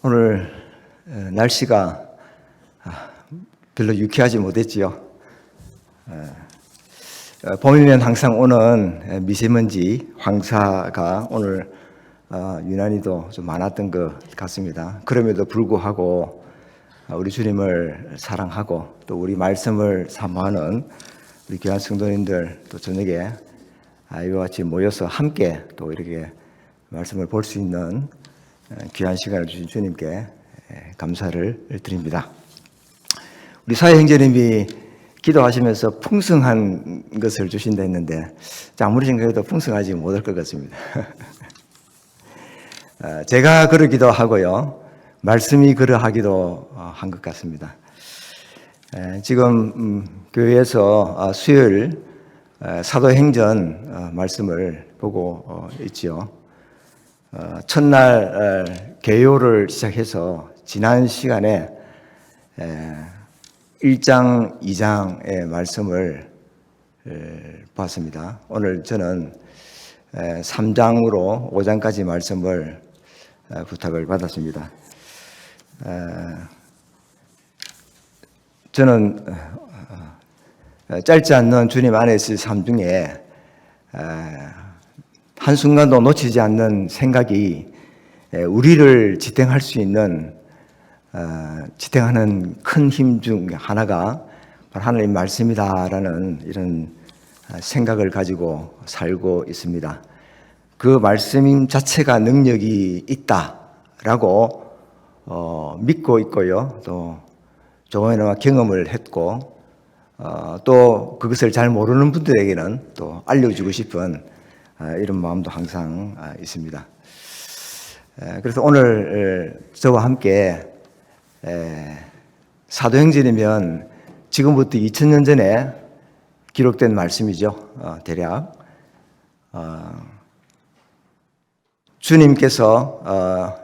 오늘 날씨가 별로 유쾌하지 못했지요. 봄이면 항상 오는 미세먼지 황사가 오늘 유난히도 좀 많았던 것 같습니다. 그럼에도 불구하고 우리 주님을 사랑하고 또 우리 말씀을 사모하는 우리 귀한 성도님들 또 저녁에 이와 같이 모여서 함께 또 이렇게 말씀을 볼 수 있는 귀한 시간을 주신 주님께 감사를 드립니다. 우리 사회행제님이 기도하시면서 풍성한 것을 주신다 했는데 아무리 생각해도 풍성하지 못할 것 같습니다. 제가 그러기도 하고요. 말씀이 그러하기도 한 것 같습니다. 지금 교회에서 수요일 사도행전 말씀을 보고 있지요. 첫날 개요를 시작해서 지난 시간에 1장, 2장의 말씀을 봤습니다. 오늘 저는 3장으로 5장까지 말씀을 부탁을 받았습니다. 저는 짧지 않는 주님 안에 있을 삶 중에 한순간도 놓치지 않는 생각이 우리를 지탱할 수 있는 지탱하는 큰 힘 중 하나가 바로 하나님 말씀이다라는 이런 생각을 가지고 살고 있습니다. 그 말씀 자체가 능력이 있다라고 믿고 있고요. 또 조금이나마 경험을 했고 또 그것을 잘 모르는 분들에게는 또 알려주고 싶은 이런 마음도 항상 있습니다. 그래서 오늘 저와 함께 사도행전이면 지금부터 2000년 전에 기록된 말씀이죠. 대략 주님께서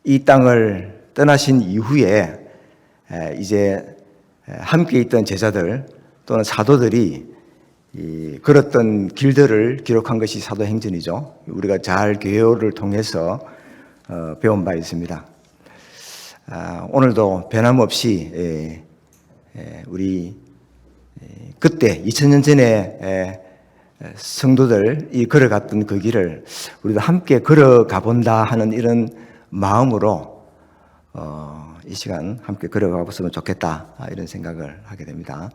이 땅을 떠나신 이후에 이제 함께 있던 제자들 또는 사도들이 걸었던 길들을 기록한 것이 사도행전이죠. 우리가 잘 개요를 통해서 배운 바 있습니다. 오늘도 변함없이 우리 그때 2000년 전에 성도들이 걸어갔던 그 길을 우리도 함께 걸어가 본다 하는 이런 마음으로 이 시간 함께 걸어가 봤으면 좋겠다 이런 생각을 하게 됩니다.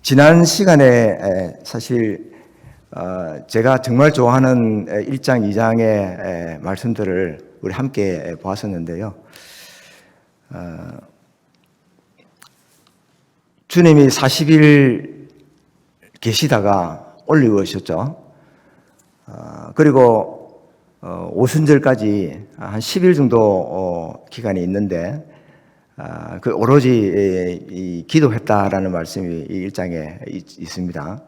지난 시간에 사실 제가 정말 좋아하는 1장, 2장의 말씀들을 우리 함께 보았었는데요. 주님이 40일 계시다가 올리우셨죠. 그리고 오순절까지 한 10일 정도 기간이 있는데 그 오로지 기도했다라는 말씀이 이 1장에 있습니다.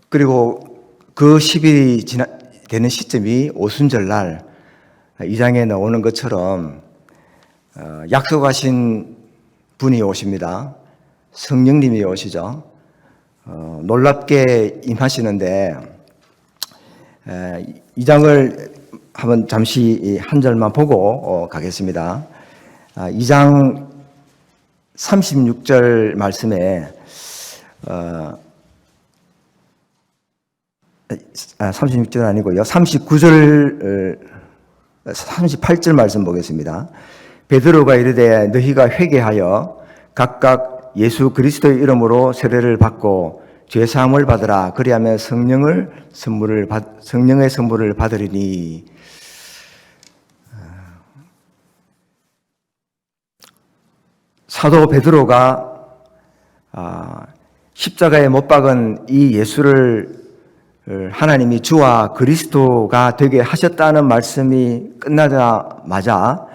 그리고 그 10일이 되는 시점이 오순절날 2장에 나오는 것처럼 약속하신 분이 오십니다. 성령님이 오시죠. 놀랍게 임하시는데 2장을 한번 잠시 한 절만 보고 가겠습니다. 2장 36절 말씀에 36절 아니고요. 38절 말씀 보겠습니다. 베드로가 이르되 너희가 회개하여 각각 예수 그리스도의 이름으로 세례를 받고 죄 사함을 받으라. 그리하면 성령의 선물을 받으리니. 사도 베드로가 십자가에 못 박은 이 예수를 하나님이 주와 그리스도가 되게 하셨다는 말씀이 끝나자마자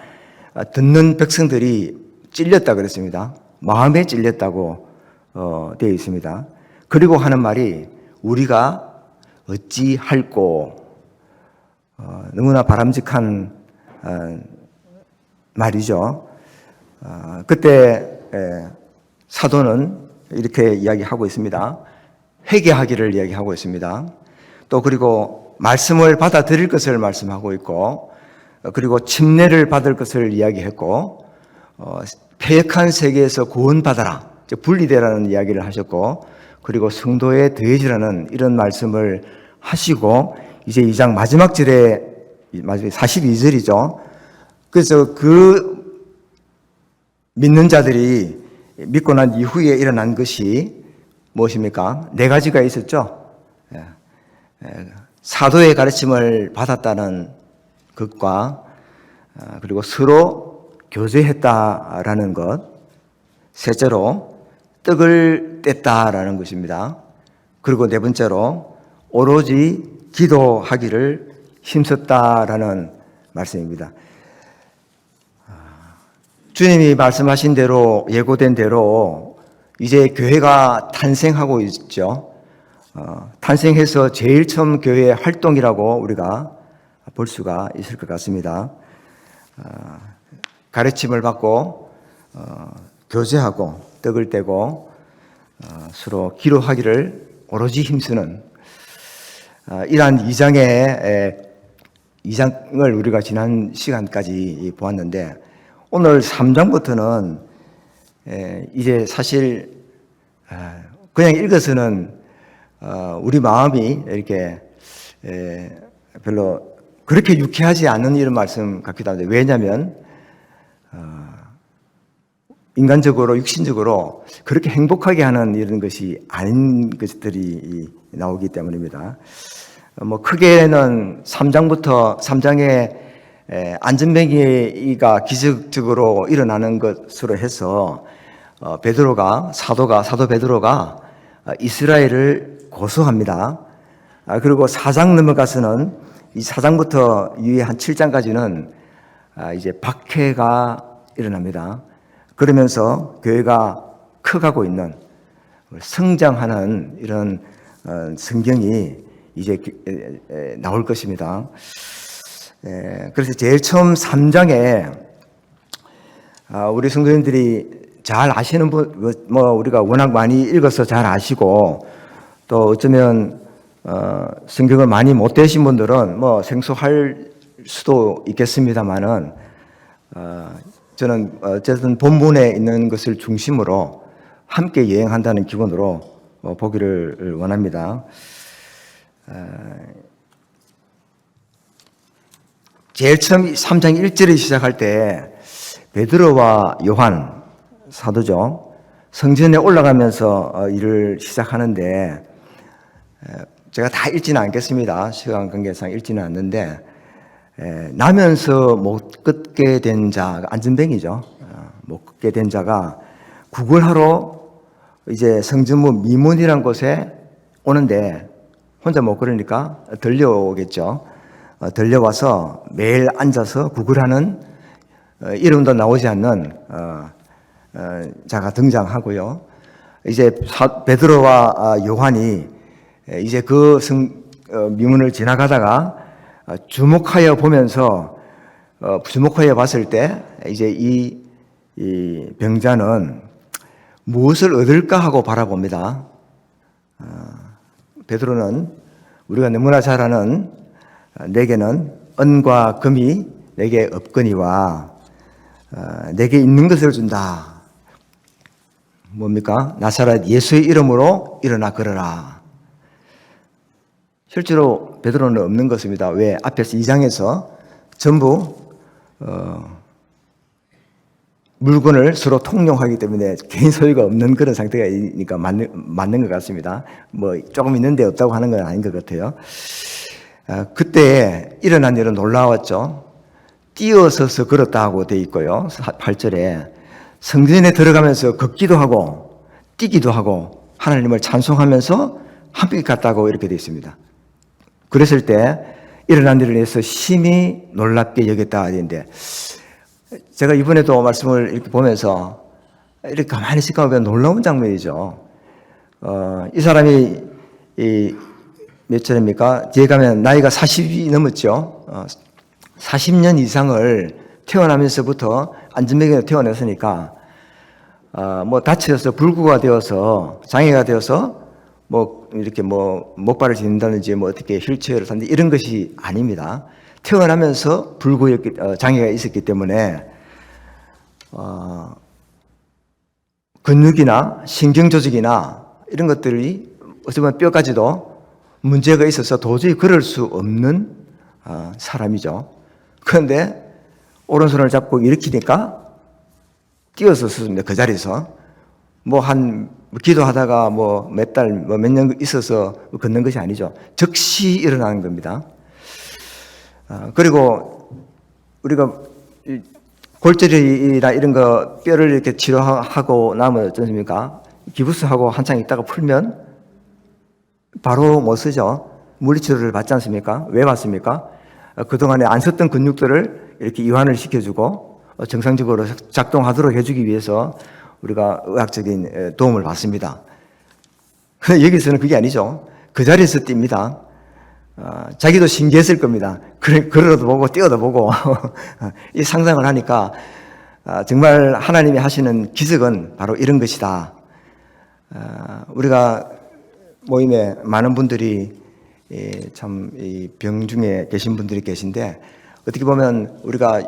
듣는 백성들이 찔렸다 그랬습니다. 마음에 찔렸다고 되어 있습니다. 그리고 하는 말이 우리가 어찌할꼬, 너무나 바람직한 말이죠. 그때 사도는 이렇게 이야기하고 있습니다. 회개하기를 이야기하고 있습니다. 또 그리고 말씀을 받아들일 것을 말씀하고 있고, 그리고 침례를 받을 것을 이야기했고, 패역한 세계에서 구원받아라, 분리되라는 이야기를 하셨고, 그리고 성도에 더해지라는 이런 말씀을 하시고, 이제 2장 마지막 절에 42절이죠. 그래서 그 믿는 자들이 믿고 난 이후에 일어난 것이 무엇입니까? 4가지가 있었죠. 사도의 가르침을 받았다는 것과, 그리고 서로 교제했다라는 것, 셋째로 떡을 뗐다라는 것입니다. 그리고 4번째로 오로지 기도하기를 힘썼다라는 말씀입니다. 주님이 말씀하신 대로, 예고된 대로 이제 교회가 탄생하고 있죠. 탄생해서 제일 처음 교회 활동이라고 우리가 볼 수가 있을 것 같습니다. 가르침을 받고 교제하고 떡을 떼고 서로 기도하기를 오로지 힘쓰는 이러한 2장을 우리가 지난 시간까지 보았는데, 오늘 3장부터는 이제 사실 그냥 읽어서는 우리 마음이 이렇게 별로 그렇게 유쾌하지 않은 이런 말씀 같기도 한데, 왜냐하면 인간적으로 육신적으로 그렇게 행복하게 하는 이런 것이 아닌 것들이 나오기 때문입니다. 뭐 크게는 3장에 안전뱅이가 기적적으로 일어나는 것으로 해서 사도 베드로가 이스라엘을 고소합니다. 그리고 4장 넘어가서는 이 4장부터 이후에 한 7장까지는 이제 박해가 일어납니다. 그러면서 교회가 커가고 있는, 성장하는 이런 성경이 이제 나올 것입니다. 그래서 제일 처음 3장에 우리 성도님들이 잘 아시는 분, 우리가 워낙 많이 읽어서 잘 아시고, 또 어쩌면 성경을 많이 못 되신 분들은 생소할 수도 있겠습니다만은, 저는 어쨌든 본문에 있는 것을 중심으로 함께 여행한다는 기본으로 보기를 원합니다. 제일 처음 3장 1절을 시작할 때 베드로와 요한 사도죠, 성전에 올라가면서 일을 시작하는데, 제가 다 읽지는 않겠습니다. 시간 관계상 읽지는 않는데, 나면서 못 걷게 된 자, 안전뱅이죠. 못 걷게 된 자가 구걸하러 이제 성전문 미문이라는 곳에 오는데, 혼자 못 걸으니까 들려오겠죠. 들려와서 매일 앉아서 구걸하는, 이름도 나오지 않는 자가 등장하고요. 이제 베드로와 요한이 이제 그 미문을 지나가다가 주목하여 보면서, 주목하여 봤을 때 이제 이 병자는 무엇을 얻을까 하고 바라봅니다. 베드로는 우리가 너무나 잘 아는, 내게는 은과 금이 내게 없거니와 내게 있는 것을 준다. 뭡니까? 나사렛 예수의 이름으로 일어나 걸어라. 실제로 베드로는 없는 것입니다. 왜? 앞에서 2장에서 전부 물건을 서로 통용하기 때문에 개인 소유가 없는 그런 상태가 맞는 것 같습니다. 조금 있는데 없다고 하는 건 아닌 것 같아요. 그때 일어난 일은 놀라웠죠. 뛰어서서 걸었다 하고 되어 있고요. 8절에 성전에 들어가면서 걷기도 하고 뛰기도 하고 하나님을 찬송하면서 함께 갔다고 이렇게 되어 있습니다. 그랬을 때 일어난 일을 위해서 심히 놀랍게 여겼다 하는데, 제가 이번에도 말씀을 이렇게 보면서 이렇게 가만히 생각하면 놀라운 장면이죠. 이 사람이 몇 절입니까? 뒤에 가면 나이가 40이 넘었죠. 40년 이상을 태어나면서부터 안전뱅이로 태어났으니까 다쳐서 불구가 되어서 장애가 되어서 뭐 이렇게 뭐 목발을 짚는다든지 뭐 어떻게 휠체어를 탄다 이런 것이 아닙니다. 태어나면서 불구역 장애가 있었기 때문에 근육이나 신경 조직이나 이런 것들이 어떻게 보면 뼈까지도 문제가 있어서 도저히 걸을 수 없는 사람이죠. 그런데 오른손을 잡고 일으키니까 뛰어서 섰습니다. 그 자리에서 뭐 기도하다가 뭐 몇 달, 뭐 몇 년 있어서 걷는 것이 아니죠. 즉시 일어나는 겁니다. 그리고 우리가 골절이나 이런 거 뼈를 이렇게 치료하고 나면 어떻습니까? 기부스하고 한창 있다가 풀면 바로 못 쓰죠. 물리치료를 받지 않습니까? 왜 받습니까? 그동안에 안 썼던 근육들을 이렇게 이완을 시켜주고 정상적으로 작동하도록 해주기 위해서 우리가 의학적인 도움을 받습니다. 그런데 여기서는 그게 아니죠. 그 자리에서 뜁니다. 자기도 신기했을 겁니다. 걸어도 보고 뛰어도 보고 이 상상을 하니까 정말 하나님이 하시는 기적은 바로 이런 것이다. 우리가 모임에 많은 분들이 참 병 중에 계신 분들이 계신데 어떻게 보면 우리가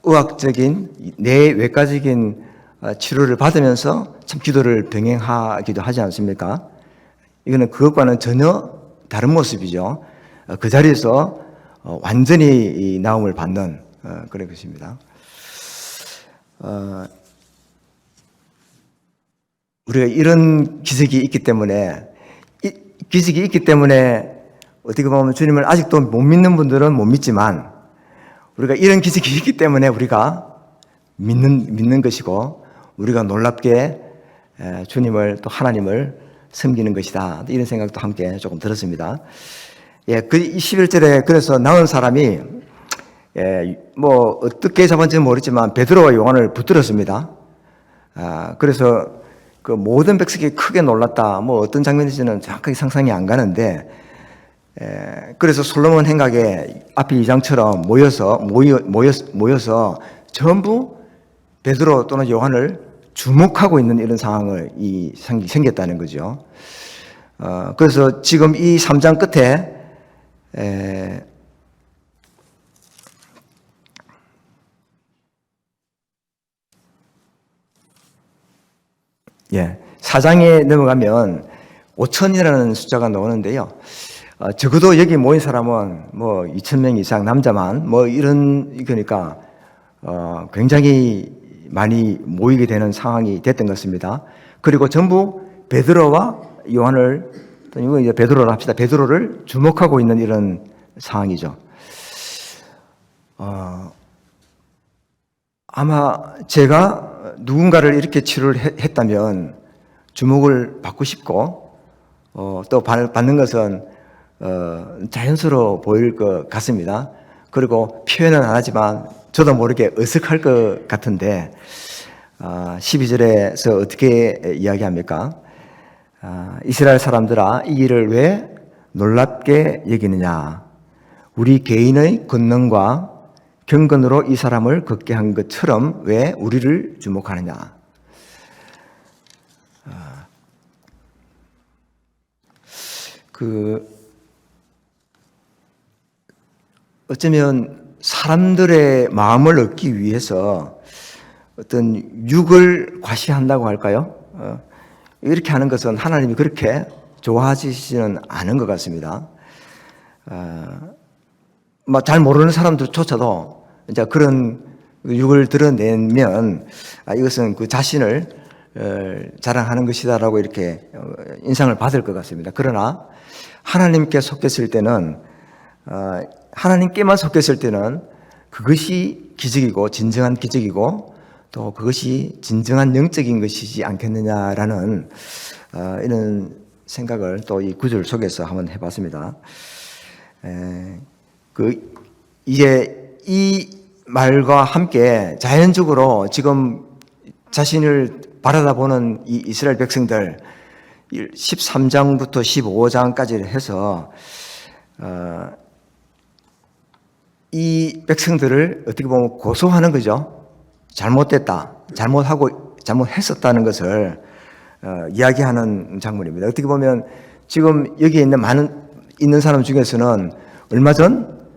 의학적인 내외과적인 치료를 받으면서 참 기도를 병행하기도 하지 않습니까? 이거는 그것과는 전혀 다른 모습이죠. 그 자리에서 완전히 나음을 받는 그런 것입니다. 우리가 이런 기적이 있기 때문에 어떻게 보면 주님을 아직도 못 믿는 분들은 못 믿지만 우리가 이런 기적이 있기 때문에 우리가 믿는 것이고 우리가 놀랍게 주님을 또 하나님을 섬기는 것이다. 이런 생각도 함께 조금 들었습니다. 그 21절에 그래서 나온 사람이 뭐 어떻게 잡았는지는 모르지만 베드로와 요한을 붙들었습니다. 그래서 그 모든 백성이 크게 놀랐다. 뭐 어떤 장면인지는 정확하게 상상이 안 가는데 그래서 솔로몬 행각에 앞에 2장처럼 모여서 전부 베드로 또는 요한을 주목하고 있는 이런 상황이 생겼다는 거죠. 그래서 지금 이 3장 끝에 사장에 넘어가면 5천이라는 숫자가 나오는데요. 적어도 여기 모인 사람은 뭐 2,000명 이상 남자만 뭐 이런 그러니까 굉장히 많이 모이게 되는 상황이 됐던 것입니다. 그리고 전부 베드로와 요한을 이거 이제 베드로를 합시다. 베드로를 주목하고 있는 이런 상황이죠. 아마 제가 누군가를 이렇게 치료를 했다면 주목을 받고 싶고 또 받는 것은 자연스러워 보일 것 같습니다. 그리고 표현은 안 하지만 저도 모르게 어색할 것 같은데 12절에서 어떻게 이야기합니까? 이스라엘 사람들아 이 일을 왜 놀랍게 여기느냐? 우리 개인의 권능과 경건으로 이 사람을 걷게 한 것처럼 왜 우리를 주목하느냐? 어쩌면 사람들의 마음을 얻기 위해서 어떤 육을 과시한다고 할까요? 이렇게 하는 것은 하나님이 그렇게 좋아하시지는 않은 것 같습니다. 잘 모르는 사람들조차도 이제 그런 육을 드러내면 이것은 그 자신을 자랑하는 것이다라고 이렇게 인상을 받을 것 같습니다. 그러나 하나님께 속했을 때는 하나님께만 속했을 때는 그것이 기적이고 진정한 기적이고 또 그것이 진정한 영적인 것이지 않겠느냐라는 이런 생각을 또 이 구절 속에서 한번 해봤습니다. 이제 이 말과 함께 자연적으로 지금 자신을 바라다 보는 이 이스라엘 백성들 13장부터 15장까지 해서 이 백성들을 어떻게 보면 고소하는 거죠. 잘못됐다, 잘못했었다는 것을 이야기하는 장면입니다. 어떻게 보면 지금 여기 있는 사람 중에서는 얼마 전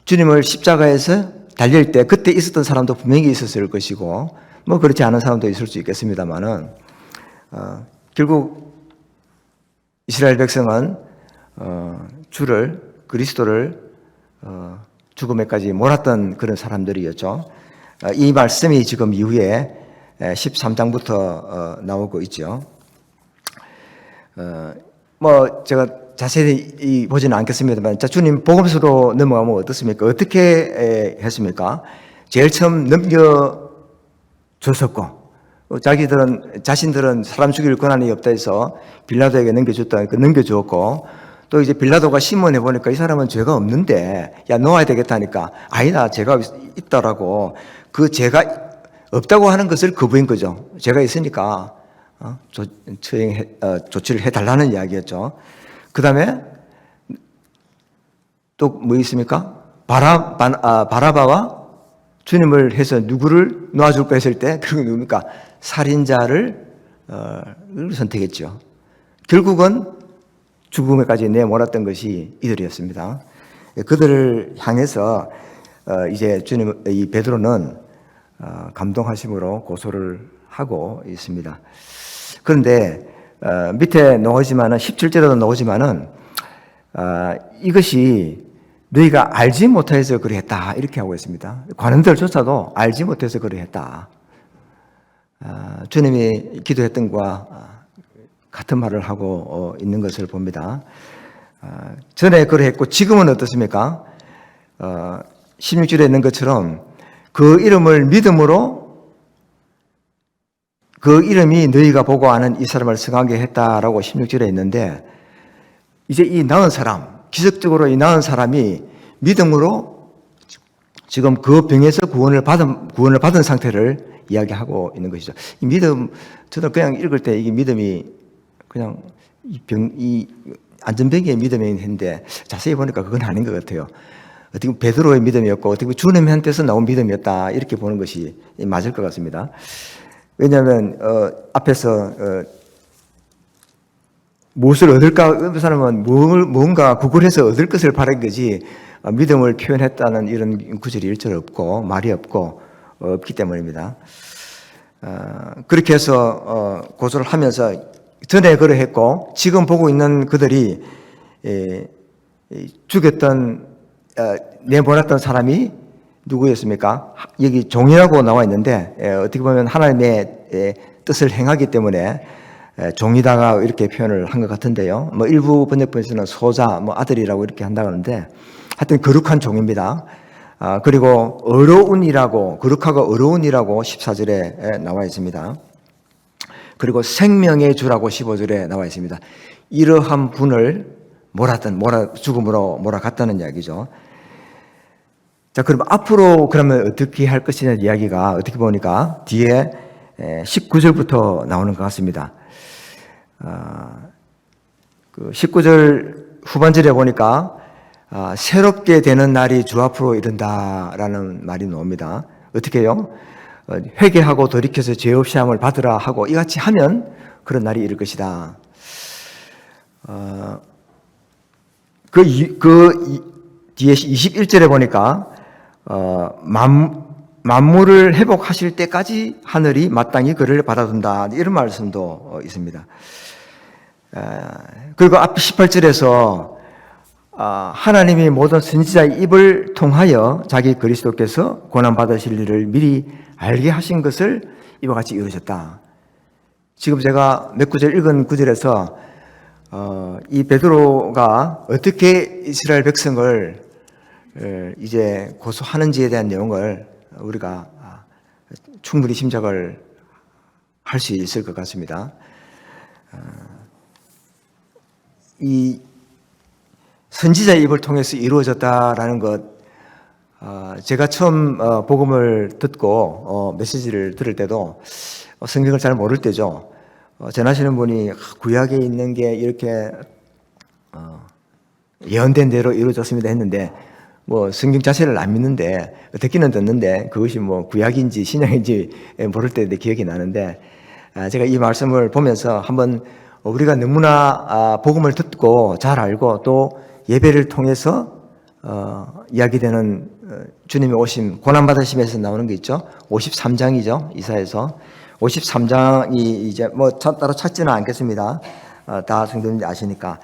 주님을 십자가에서 달릴 때 그때 있었던 사람도 분명히 있었을 것이고 뭐 그렇지 않은 사람도 있을 수 있겠습니다만은 결국 이스라엘 백성은 주를 그리스도를 죽음에까지 몰았던 그런 사람들이었죠. 이 말씀이 지금 이후에 13장부터 나오고 있죠. 뭐 제가 자세히 보지는 않겠습니다만, 자, 주님 복음서로 넘어가면 어떻습니까? 어떻게 했습니까? 제일 처음 넘겨줬었고, 자신들은 사람 죽일 권한이 없다 해서 빌라도에게 넘겨주었고, 또 이제 빌라도가 신문해 보니까 이 사람은 죄가 없는데, 야, 놓아야 되겠다니까, 아니다, 죄가 있다라고, 그 죄가 없다고 하는 것을 거부한 거죠. 죄가 있으니까, 조치를 해달라는 이야기였죠. 그 다음에 또 뭐 있습니까? 바라바와 주님을 해서 누구를 놓아줄까 했을 때, 그게 누굽니까? 살인자를 선택했죠. 결국은 죽음에까지 내몰았던 것이 이들이었습니다. 그들을 향해서 이제 이 베드로는 감동하심으로 고소를 하고 있습니다. 그런데 밑에 나오지만은 17절에도 나오지만은 이것이 너희가 알지 못해서 그랬다 이렇게 하고 있습니다. 관원들조차도 알지 못해서 그랬다. 주님이 기도했던 것과 같은 말을 하고 있는 것을 봅니다. 전에 그랬고 지금은 어떻습니까? 16절에 있는 것처럼 그 이름을 믿음으로 그 이름이 너희가 보고 아는 이 사람을 성하게 했다라고 16절에 있는데, 이제 이 나은 사람, 기적적으로 이 나은 사람이 믿음으로 지금 그 병에서 구원을 받은 상태를 이야기하고 있는 것이죠. 이 믿음, 저도 그냥 읽을 때 이게 믿음이 그냥 이 안전병의 믿음인데 자세히 보니까 그건 아닌 것 같아요. 어떻게 보면 베드로의 믿음이었고 어떻게 보면 주님한테서 나온 믿음이었다 이렇게 보는 것이 맞을 것 같습니다. 왜냐하면 앞에서 무엇을 얻을까? 그 사람은 뭔가 구걸해서 얻을 것을 바란 거지 믿음을 표현했다는 이런 구절이 일절 없고 말이 없기 때문입니다. 그렇게 해서 고소를 하면서 전에 그러했고 지금 보고 있는 그들이 죽였던 내보냈던 사람이 누구였습니까? 여기 종이라고 나와 있는데 어떻게 보면 하나님의 뜻을 행하기 때문에 종이다가 이렇게 표현을 한 것 같은데요. 뭐 일부 번역본에서는 소자, 뭐 아들이라고 이렇게 한다고 하는데 하여튼 거룩한 종입니다. 그리고 거룩하고 어려운이라고 14절에 나와 있습니다. 그리고 생명의 주라고 15절에 나와 있습니다. 이러한 분을 죽음으로 몰아갔다는 이야기죠. 자, 그럼 앞으로 그러면 어떻게 할 것이냐 이야기가 어떻게 보니까 뒤에 19절부터 나오는 것 같습니다. 그 19절 후반절에 보니까 새롭게 되는 날이 주 앞으로 이른다라는 말이 나옵니다. 어떻게 해요? 회개하고 돌이켜서 죄 없이 함을 받으라 하고 이같이 하면 그런 날이 이를 것이다. 그 뒤에 21절에 보니까 만물을 회복하실 때까지 하늘이 마땅히 그를 받아둔다 이런 말씀도 있습니다. 그리고 앞 18절에서 하나님이 모든 선지자의 입을 통하여 자기 그리스도께서 고난받으실 일을 미리 알게 하신 것을 이와 같이 이루셨다. 지금 제가 몇 구절 읽은 구절에서 이 베드로가 어떻게 이스라엘 백성을 이제 고소하는지에 대한 내용을 우리가 충분히 짐작을 할 수 있을 것 같습니다. 이 선지자의 입을 통해서 이루어졌다라는 것, 제가 처음 복음을 듣고 메시지를 들을 때도 성경을 잘 모를 때죠. 전하시는 분이 구약에 있는 게 이렇게 예언된 대로 이루어졌습니다 했는데 뭐 성경 자체를 안 믿는데 듣기는 듣는데 그것이 뭐 구약인지 신약인지 모를 때 기억이 나는데 제가 이 말씀을 보면서 한번 우리가 너무나 복음을 듣고 잘 알고 또 예배를 통해서 이야기되는 주님의 오심, 고난받으심에서 나오는 게 있죠. 53장이죠. 이사야서 53장이 이제 뭐 따로 찾지는 않겠습니다. 다 성도님들 아시니까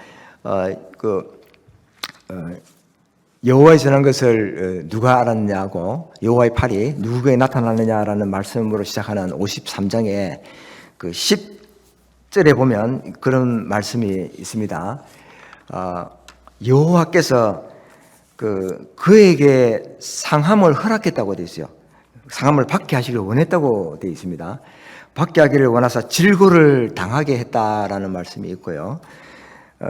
여호와의 전한 것을 누가 알았느냐고, 여호와의 팔이 누구에게 나타났느냐라는 말씀으로 시작하는 53장에 그 10절에 보면 그런 말씀이 있습니다. 여호와께서 그에게 상함을 허락했다고 되어 있어요. 상함을 받게 하시길 원했다고 되어 있습니다. 받게 하기를 원하사 질고를 당하게 했다라는 말씀이 있고요.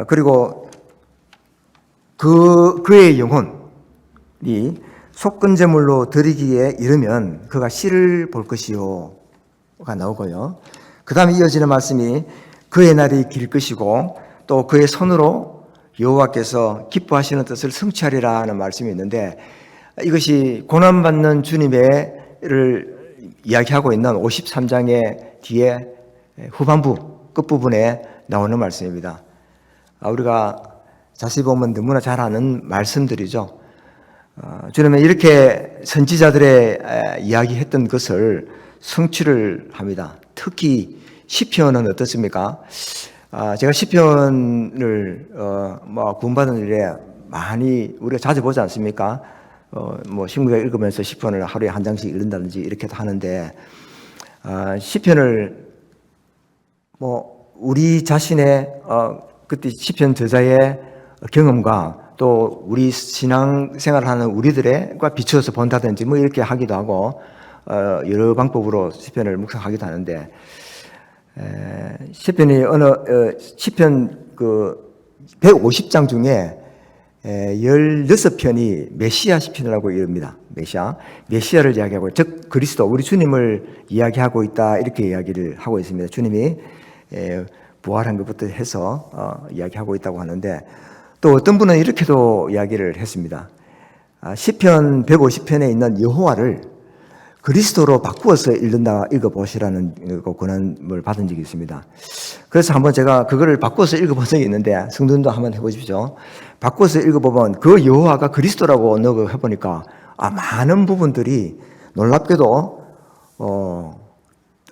그리고 그의 영혼이 속건제물로 드리기에 이르면 그가 씨를 볼 것이요가 나오고요. 그 다음에 이어지는 말씀이 그의 날이 길 것이고 또 그의 손으로 여호와께서 기뻐하시는 뜻을 성취하리라 하는 말씀이 있는데, 이것이 고난받는 주님을 이야기하고 있는 53장의 뒤에 후반부 끝부분에 나오는 말씀입니다. 우리가 자세히 보면 너무나 잘 아는 말씀들이죠. 주님은 이렇게 선지자들의 이야기했던 것을 성취를 합니다. 특히 시편은 어떻습니까? 제가 시편을 구원받은 일에 많이 우리가 자주 보지 않습니까? 신구약 읽으면서 시편을 하루에 한 장씩 읽는다든지 이렇게도 하는데, 시편을 우리 자신의 그때 시편 저자의 경험과 또 우리 신앙생활을 하는 우리들과 비추어서 본다든지 이렇게 하기도 하고 여러 방법으로 시편을 묵상하기도 하는데, 시편이 시편 150장 중에 16편이 메시아 시편이라고 이릅니다. 메시아를 이야기하고, 즉 그리스도, 우리 주님을 이야기하고 있다, 이렇게 이야기를 하고 있습니다. 주님이 부활한 것부터 해서 이야기하고 있다고 하는데, 또 어떤 분은 이렇게도 이야기를 했습니다. 시편 150편에 있는 여호와를 그리스도로 바꾸어서 읽어보시라는 권한을 받은 적이 있습니다. 그래서 한번 제가 그거를 바꿔서 읽어본 적이 있는데, 성도님도 한번 해보십시오. 바꿔서 읽어보면 그 여호와가 그리스도라고 해보니까 많은 부분들이 놀랍게도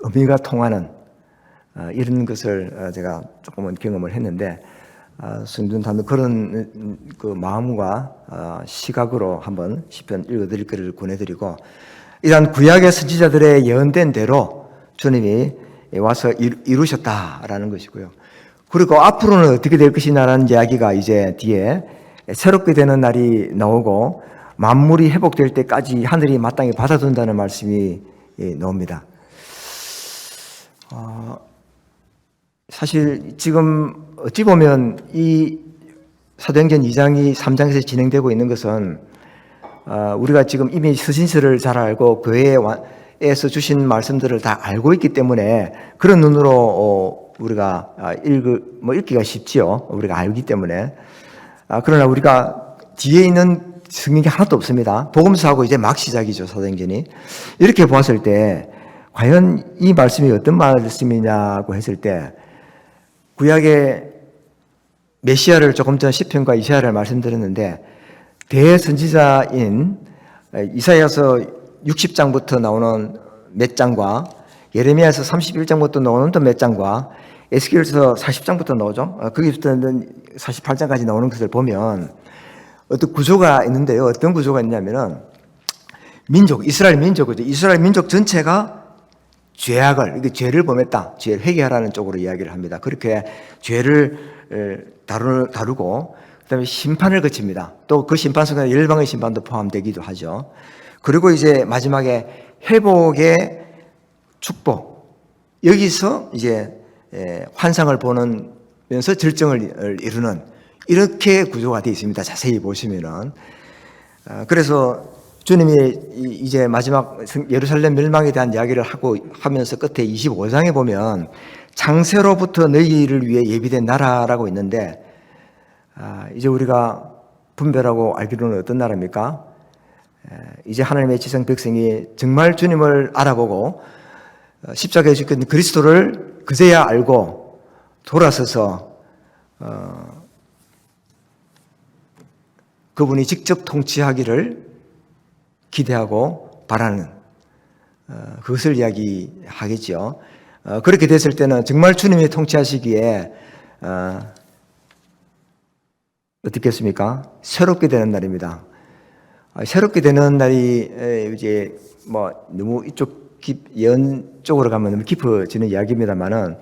의미가 통하는 이런 것을 제가 조금은 경험을 했는데, 성도님도 그런 그 마음과 시각으로 한번 시편 읽어드릴 것을 권해드리고, 이러한 구약의 선지자들의 예언된 대로 주님이 와서 이루셨다라는 것이고요. 그리고 앞으로는 어떻게 될 것이냐라는 이야기가 이제 뒤에 새롭게 되는 날이 나오고 만물이 회복될 때까지 하늘이 마땅히 받아둔다는 말씀이 나옵니다. 사실 지금 어찌 보면 이 사도행전 2장이 3장에서 진행되고 있는 것은 우리가 지금 이미 서신서를 잘 알고 교회에서 주신 말씀들을 다 알고 있기 때문에 그런 눈으로 우리가 읽기가 쉽지요. 우리가 알기 때문에. 그러나 우리가 뒤에 있는 성경이 하나도 없습니다. 복음서하고 이제 막 시작이죠, 사도행전이. 이렇게 보았을 때 과연 이 말씀이 어떤 말씀이냐고 했을 때, 구약의 메시아를 조금 전 시편과 이사야를 말씀드렸는데, 대선지자인 이사야서 60장부터 나오는 몇 장과 예레미야서 31장부터 나오는 또 몇 장과 에스겔서 40장부터 나오죠. 거기부터는 48장까지 나오는 것을 보면 어떤 구조가 있는데요. 어떤 구조가 있냐면은 이스라엘 민족 전체가 죄를 범했다, 죄를 회개하라는 쪽으로 이야기를 합니다. 그렇게 죄를 다루고 그다음에 심판을 거칩니다. 또 그 심판 속에 열방의 심판도 포함되기도 하죠. 그리고 이제 마지막에 회복의 축복, 여기서 이제 환상을 보면서 절정을 이루는, 이렇게 구조가 되어 있습니다. 자세히 보시면은. 그래서 주님이 이제 마지막 예루살렘 멸망에 대한 이야기를 하면서 끝에 25장에 보면 창세로부터 너희를 위해 예비된 나라라고 있는데, 이제 우리가 분별하고 알기로는 어떤 나라입니까? 이제 하나님의 지성 백성이 정말 주님을 알아보고 십자가에 죽은 그리스도를 그제야 알고 돌아서서 그분이 직접 통치하기를 기대하고 바라는 그것을 이야기하겠죠. 그렇게 됐을 때는 정말 주님이 통치하시기에 어떻겠습니까? 새롭게 되는 날입니다. 새롭게 되는 날이 이제 뭐 너무 이쪽 예언 쪽으로 가면 너무 깊어지는 이야기입니다만은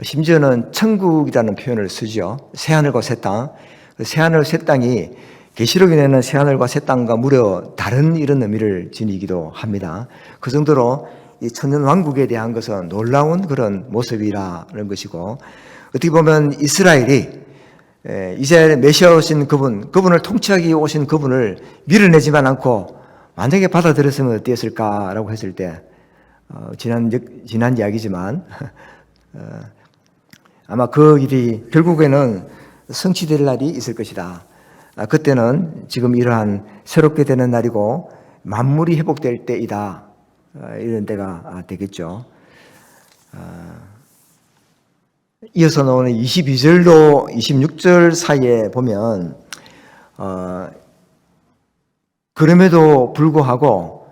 심지어는 천국이라는 표현을 쓰죠. 새하늘과 새 땅. 새하늘 새 땅이 계시록에 내는 새하늘과 새 땅과 무려 다른 이런 의미를 지니기도 합니다. 그 정도로 이 천년 왕국에 대한 것은 놀라운 그런 모습이라는 것이고, 어떻게 보면 이스라엘이 이스라엘의 메시아 오신 그분을 통치하기 오신 그분을 밀어내지만 않고 만약에 받아들였으면 어땠을까라고 했을 때, 지난 이야기지만 아마 그 일이 결국에는 성취될 날이 있을 것이다. 그때는 지금 이러한 새롭게 되는 날이고 만물이 회복될 때이다. 이런 때가 되겠죠. 이어서 나오는 22절로 26절 사이에 보면 그럼에도 불구하고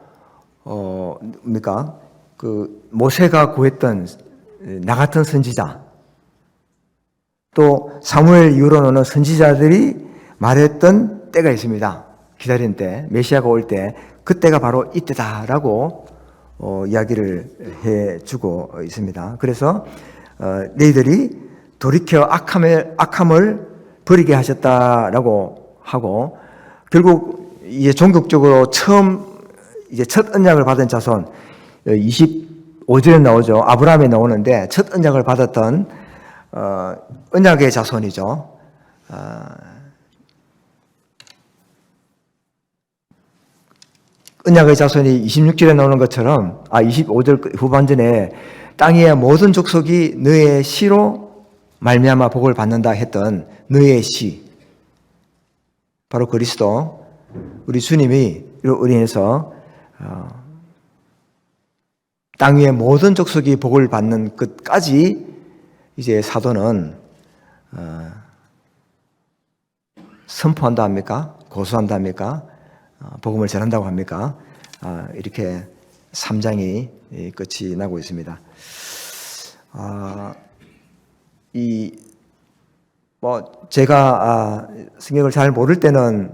뭡니까? 그 모세가 구했던 나 같은 선지자, 또 사무엘 이후로는 선지자들이 말했던 때가 있습니다. 기다린 때, 메시아가 올 때, 그때가 바로 이때다라고 이야기를 해주고 있습니다. 그래서 너희들이 돌이켜 악함을 버리게 하셨다라고 하고, 결국 이제 종국적으로 처음 이제 첫 언약을 받은 자손 25절에 나오죠. 아브라함에 나오는데 첫 언약을 받았던 언약의 자손이죠. 언약의 자손이 26절에 나오는 것처럼 25절 후반전에 땅 위의 모든 족속이 너의 씨로 말미암아 복을 받는다 했던 너의 씨, 바로 그리스도, 우리 주님이 우리 인해서 땅 위의 모든 족속이 복을 받는 끝까지 이제 사도는 선포한다 합니까? 고소한다 합니까? 복음을 전한다고 합니까? 이렇게 3장이 끝이 나고 있습니다. 제가 성경을 잘 모를 때는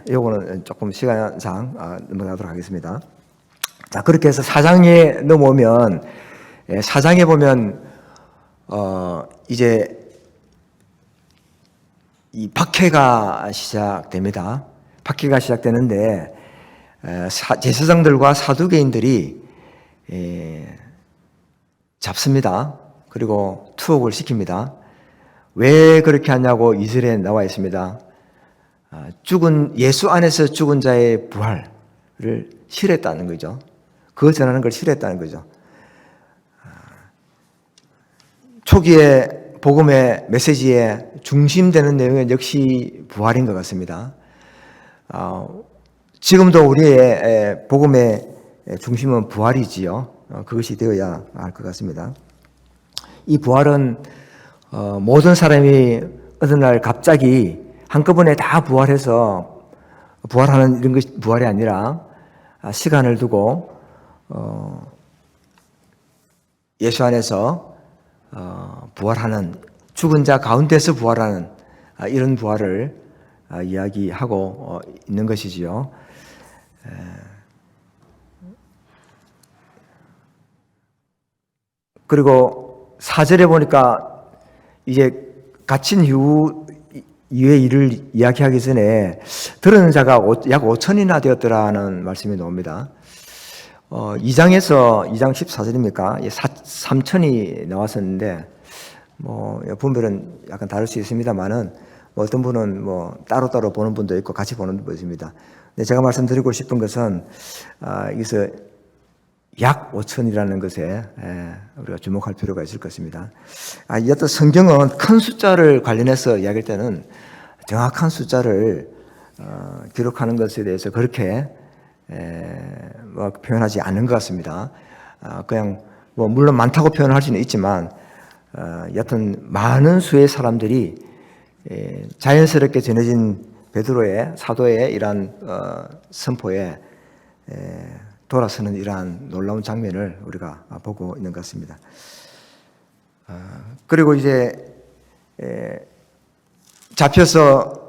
요거는 조금 시간상 넘어가도록 하겠습니다. 자, 그렇게 해서 4장에 넘어오면 4장에 보면 이제 이 박해가 시작됩니다. 박해가 시작되는데 제사장들과 사두개인들이 잡습니다. 그리고 투옥을 시킵니다. 왜 그렇게 하냐고 이슬에 나와 있습니다. 예수 안에서 죽은 자의 부활을 싫어했다는 거죠. 그거 전하는 걸 싫어했다는 거죠. 초기에 복음의 메시지의 중심되는 내용은 역시 부활인 것 같습니다. 지금도 우리의 복음의 중심은 부활이지요. 그것이 되어야 할 것 같습니다. 이 부활은 모든 사람이 어느 날 갑자기 한꺼번에 다 부활해서 부활하는 이런 것이 부활이 아니라 시간을 두고 예수 안에서 부활하는, 죽은 자 가운데서 부활하는 이런 부활을 이야기하고 있는 것이지요. 그리고 4절에 보니까 이제 갇힌 이후의 일을 이야기하기 전에 들은 자가 약 5천이나 되었더라는 말씀이 나옵니다. 2장 14절입니까? 3천이 나왔었는데, 분별은 약간 다를 수 있습니다만은, 어떤 분은 따로따로 보는 분도 있고 같이 보는 분도 있습니다. 근데 제가 말씀드리고 싶은 것은, 여기서 약 5천이라는 것에 우리가 주목할 필요가 있을 것입니다. 여튼 성경은 큰 숫자를 관련해서 이야기할 때는 정확한 숫자를 기록하는 것에 대해서 그렇게 표현하지 않는 것 같습니다. 그냥 뭐 물론 많다고 표현할 수는 있지만 여하튼 많은 수의 사람들이 자연스럽게 전해진 베드로의 사도의 이러한 선포에 돌아서는 이러한 놀라운 장면을 우리가 보고 있는 것 같습니다. 그리고 이제 잡혀서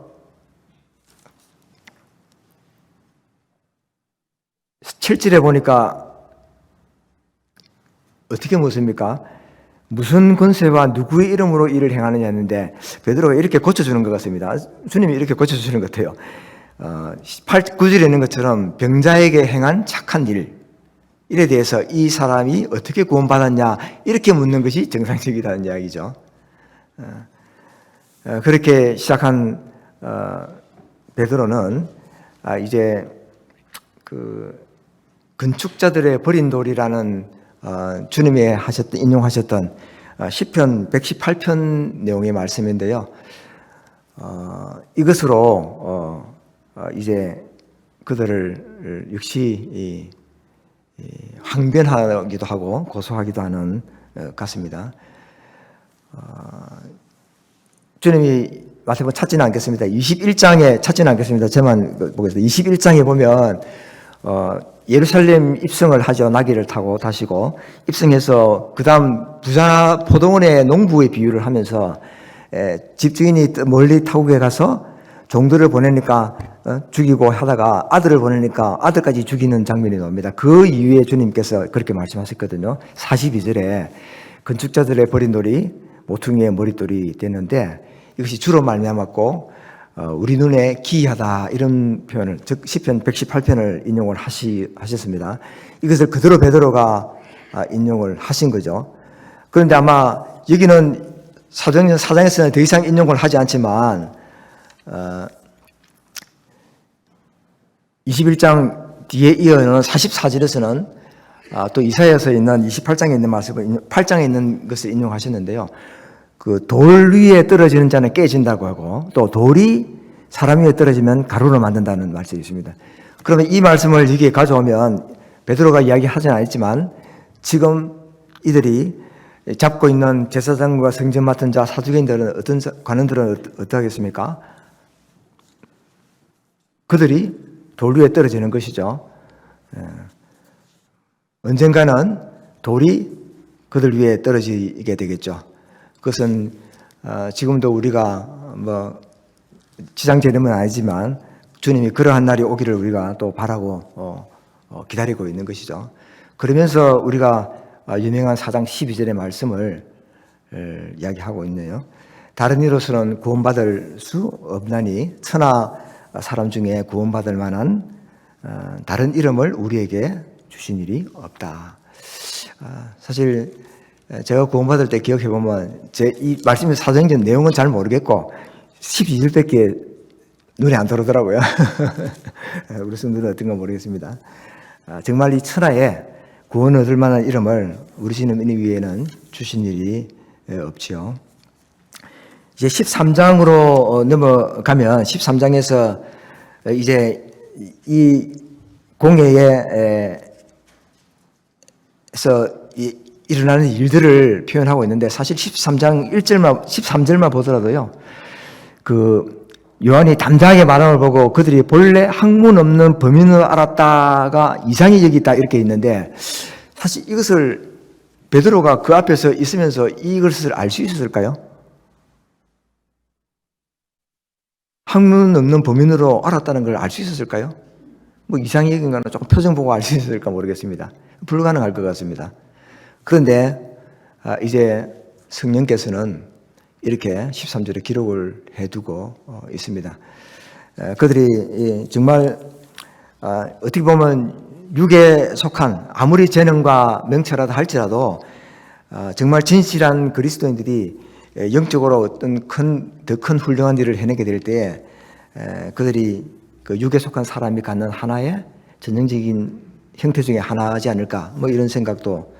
7절에 보니까 어떻게 묻습니까? 무슨 권세와 누구의 이름으로 일을 행하느냐 했는데 베드로가 이렇게 고쳐주는 것 같습니다. 주님이 이렇게 고쳐주시는 것 같아요. 9절에 있는 것처럼 병자에게 행한 착한 일에 대해서 이 사람이 어떻게 구원받았냐 이렇게 묻는 것이 정상적이라는 이야기죠. 그렇게 시작한 베드로는 이제 그 건축자들의 버린 돌이라는 주님이 인용하셨던 시편 118편 내용의 말씀인데요. 이것으로 이제 그들을 역시 항변하기도 하고 고소하기도 하는 같습니다. 주님이 마태복음 찾지는 않겠습니다. 21장에 찾지는 않겠습니다. 저만 보겠습니다. 21장에 보면 예루살렘 입성을 하죠. 나귀를 타고 다시고 입성해서 그 다음 부자 포도원의 농부의 비유를 하면서 집주인이 멀리 타국에 가서 종들을 보내니까 죽이고 하다가 아들을 보내니까 아들까지 죽이는 장면이 나옵니다. 그 이후에 주님께서 그렇게 말씀하셨거든요. 42절에 건축자들의 버린 돌이 모퉁이의 머릿돌이 되는데 이것이 주로 말미암았고 우리 눈에 기이하다 이런 표현을 즉 시편 118편을 인용을 하셨습니다. 이것을 그대로 베드로가 인용을 하신 거죠. 그런데 아마 여기는 사도행전 4장에서는 더 이상 인용을 하지 않지만 21장 뒤에 이어는 44절에서는 또 이사야서에 있는 28장에 있는 말씀을 8장에 있는 것을 인용하셨는데요. 그 돌 위에 떨어지는 자는 깨진다고 하고 또 돌이 사람 위에 떨어지면 가루로 만든다는 말씀이 있습니다. 그러면 이 말씀을 여기에 가져오면 베드로가 이야기하지는 않았지만 지금 이들이 잡고 있는 제사장과 성전 맡은 자 사두개인들은 어떤 관원들은 어떻게 하겠습니까? 그들이 돌 위에 떨어지는 것이죠. 언젠가는 돌이 그들 위에 떨어지게 되겠죠. 그것은 지금도 우리가 뭐 지상재림은 아니지만 주님이 그러한 날이 오기를 우리가 또 바라고 기다리고 있는 것이죠. 그러면서 우리가 유명한 4장 12절의 말씀을 이야기하고 있네요. 다른 이로서는 구원받을 수 없나니 천하 사람 중에 구원받을 만한 다른 이름을 우리에게 주신 일이 없다. 사실 제가 구원받을 때 기억해보면 이 말씀의 사도행전 내용은 잘 모르겠고 12절밖에 눈에 안 들어오더라고요. 우리 성도는 어떤가 모르겠습니다. 정말 이 천하에 구원 얻을 만한 이름을 우리 주님 위에는 주신 일이 없지요. 이제 13장으로 넘어가면 13장에서 이제 이 공회에서 일어나는 일들을 표현하고 있는데 사실 13장 13절만 보더라도요. 그 요한이 담대하게 말함을 보고 그들이 본래 학문 없는 범인을 알았다가 이상히 여기다 이렇게 있는데 사실 이것을 베드로가 그 앞에서 있으면서 이것을 알 수 있었을까요? 학문 없는 범인으로 알았다는 걸 알 수 있었을까요? 뭐 이상히 여긴 거는 조금 표정 보고 알 수 있을까 모르겠습니다. 불가능할 것 같습니다. 그런데 이제 성령께서는 이렇게 13절에 기록을 해두고 있습니다. 그들이 정말 어떻게 보면 육에 속한 아무리 재능과 명철하다 할지라도 정말 진실한 그리스도인들이 영적으로 어떤 더 큰 훌륭한 일을 해내게 될 때 그들이 그 육에 속한 사람이 갖는 하나의 전형적인 형태 중에 하나지 않을까 뭐 이런 생각도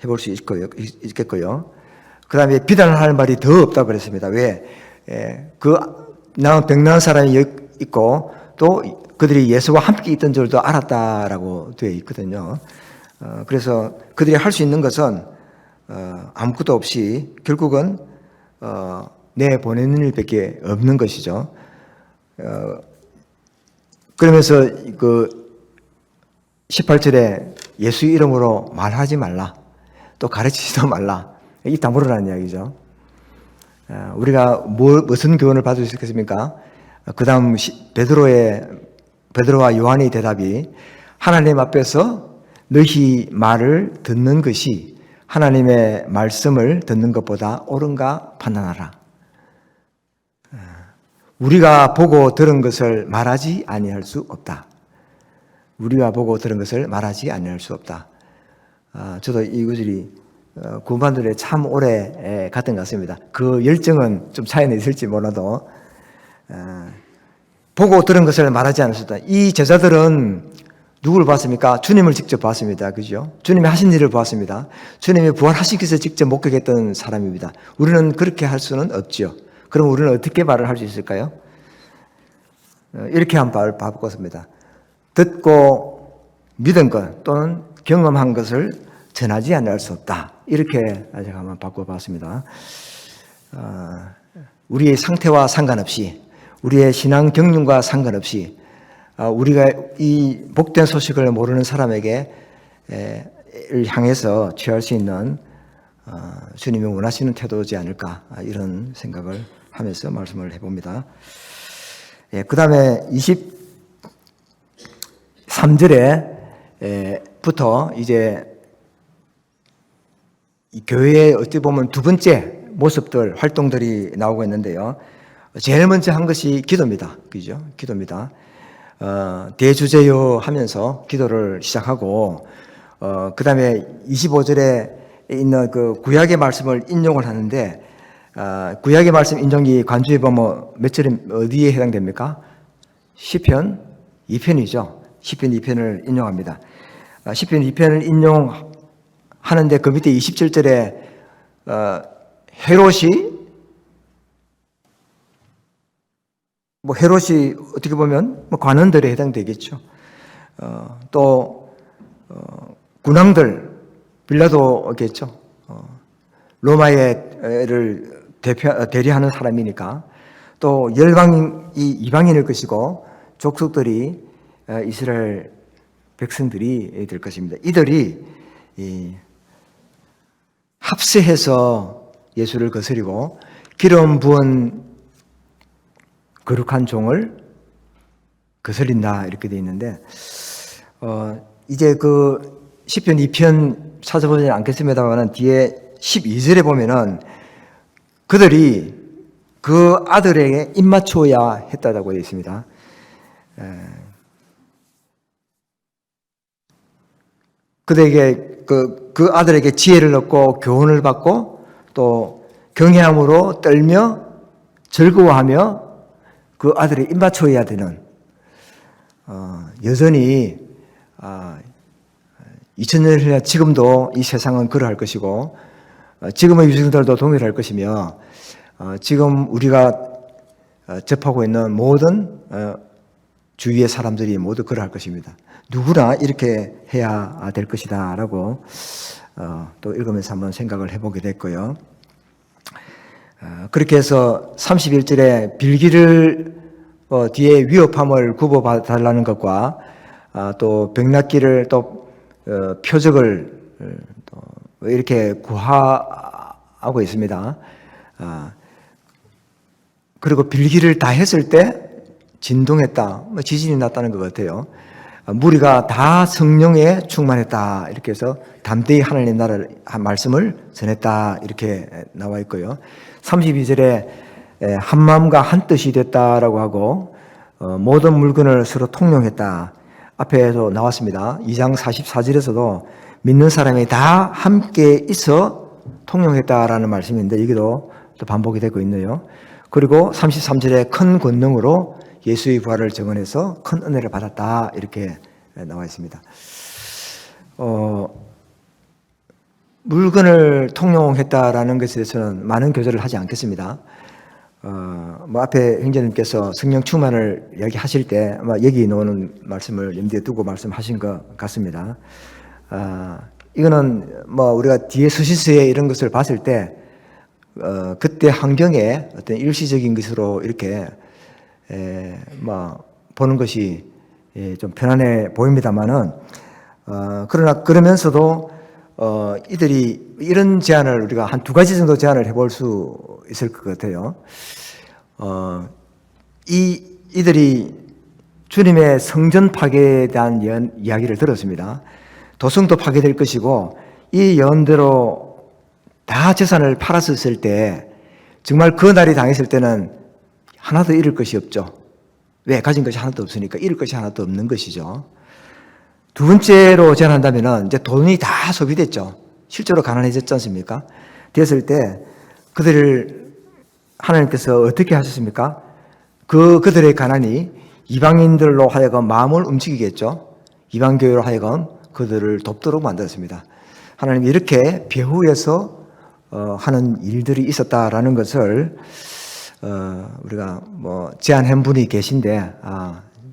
해볼 수 있겠고요. 그 다음에 비난을 할 말이 더 없다고 그랬습니다. 왜? 병나은 사람이 있고 또 그들이 예수와 함께 있던 줄도 알았다라고 되어 있거든요. 그래서 그들이 할 수 있는 것은 아무것도 없이 결국은 내보내는 일밖에 없는 것이죠. 그러면서 그 18절에 예수 이름으로 말하지 말라, 또 가르치지도 말라, 입 다물으라는 이야기죠. 우리가 무슨 교훈을 받을 수 있겠습니까? 그 다음 베드로와 요한의 대답이 하나님 앞에서 너희 말을 듣는 것이 하나님의 말씀을 듣는 것보다 옳은가 판단하라. 우리가 보고 들은 것을 말하지 아니할 수 없다. 우리가 보고 들은 것을 말하지 아니할 수 없다. 저도 이 구절이 구반들에 참 오래 갔던 것 같습니다. 그 열정은 좀 차이는 있을지 몰라도 보고 들은 것을 말하지 않을 수 없다. 이 제자들은 누구를 봤습니까? 주님을 직접 봤습니다. 그죠? 주님이 하신 일을 보았습니다. 주님이 부활하시기 위해서 직접 목격했던 사람입니다. 우리는 그렇게 할 수는 없죠. 그럼 우리는 어떻게 말을 할 수 있을까요? 이렇게 한번 바꿨습니다. 듣고 믿은 것 또는 경험한 것을 전하지 않을 수 없다. 이렇게 제가 한번 바꿔봤습니다. 우리의 상태와 상관없이, 우리의 신앙 경륜과 상관없이 우리가 이 복된 소식을 모르는 사람에게 향해서 취할 수 있는 주님이 원하시는 태도지 않을까, 이런 생각을 하면서 말씀을 해봅니다. 그 다음에 23절에부터 이제 이 교회의 어찌 보면 두 번째 모습들, 활동들이 나오고 있는데요. 제일 먼저 한 것이 기도입니다. 그죠? 기도입니다. 대주제요 하면서 기도를 시작하고, 그 다음에 25절에 있는 그 구약의 말씀을 인용을 하는데, 구약의 말씀 인용이 관주에 보면 몇 절에 어디에 해당됩니까? 시편 2편이죠. 시편 2편을 인용합니다. 시편 2편을 인용하는데 그 밑에 27절에 헤롯이 어떻게 보면 관원들에 해당되겠죠. 또 군왕들, 빌라도겠죠. 로마를 대리하는 사람이니까. 또 이방인일 것이고 족속들이 이스라엘 백성들이 될 것입니다. 이들이 합세해서 예수를 거스리고 기름 부은 거룩한 종을 거스린다, 이렇게 되어 있는데, 이제 그 시편 2편 찾아보지 않겠습니다만 뒤에 12절에 보면은 그들이 그 아들에게 입맞춰야 했다고 되어 있습니다. 그들에게 그 아들에게 지혜를 얻고 교훈을 받고 또 경외함으로 떨며 즐거워하며 그 아들에 입맞춰야 되는, 여전히 2000년이 지나 지금도 이 세상은 그러할 것이고 지금의 유생들도 동일할 것이며 지금 우리가 접하고 있는 모든 주위의 사람들이 모두 그러할 것입니다. 누구나 이렇게 해야 될 것이다 라고 또 읽으면서 한번 생각을 해보게 됐고요. 그렇게 해서 31절에 빌기를 뒤에 위협함을 굽어달라는 것과 또 병낫기를 또 표적을 또 이렇게 구하고 있습니다. 그리고 빌기를 다 했을 때 진동했다, 지진이 났다는 것 같아요. 무리가 다 성령에 충만했다, 이렇게 해서 담대히 하나님 나라를 말씀을 전했다, 이렇게 나와 있고요. 32절에 한 마음과 한 뜻이 됐다라고 하고 모든 물건을 서로 통용했다, 앞에도 나왔습니다. 2장 44절에서도 믿는 사람이 다 함께 있어 통용했다라는 말씀인데 여기도 또 반복이 되고 있네요. 그리고 33절에 큰 권능으로 예수의 부활을 증언해서 큰 은혜를 받았다, 이렇게 나와 있습니다. 물건을 통용했다라는 것에 대해서는 많은 교절을 하지 않겠습니다. 앞에 형제님께서 성령 충만을 이야기하실 때 아마 여기 나오는 말씀을 염두에 두고 말씀하신 것 같습니다. 이거는 뭐 우리가 뒤에 서신서에 이런 것을 봤을 때 그때 환경에 어떤 일시적인 것으로 이렇게 뭐 보는 것이 좀 편안해 보입니다만은 그러나 그러면서도 이들이 이런 제안을 우리가 한 두 가지 정도 제안을 해볼 수 있을 것 같아요. 이들이 주님의 성전 파괴에 대한 이야기를 들었습니다. 도성도 파괴될 것이고 이 예언대로 다 재산을 팔았을 때 정말 그 날이 당했을 때는 하나도 잃을 것이 없죠. 왜? 가진 것이 하나도 없으니까 잃을 것이 하나도 없는 것이죠. 두 번째로 제안한다면은 이제 돈이 다 소비됐죠. 실제로 가난해졌지 않습니까? 됐을 때 그들을 하나님께서 어떻게 하셨습니까? 그들의 가난이 이방인들로 하여금 마음을 움직이겠죠. 이방교회로 하여금 그들을 돕도록 만들었습니다. 하나님이 이렇게 배후에서 하는 일들이 있었다라는 것을 우리가 뭐 제안한 분이 계신데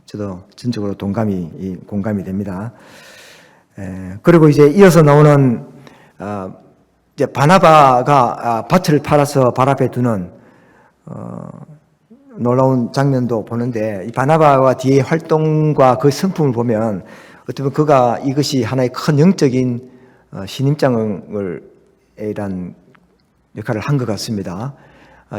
저도 전적으로 공감이 됩니다. 그리고 이제 이어서 나오는 이제 바나바가 밭을 팔아서 발 앞에 두는 놀라운 장면도 보는데 이 바나바와 뒤의 활동과 그 성품을 보면 어쩌면 그가 이것이 하나의 큰 영적인 신임장을 이란 역할을 한 것 같습니다.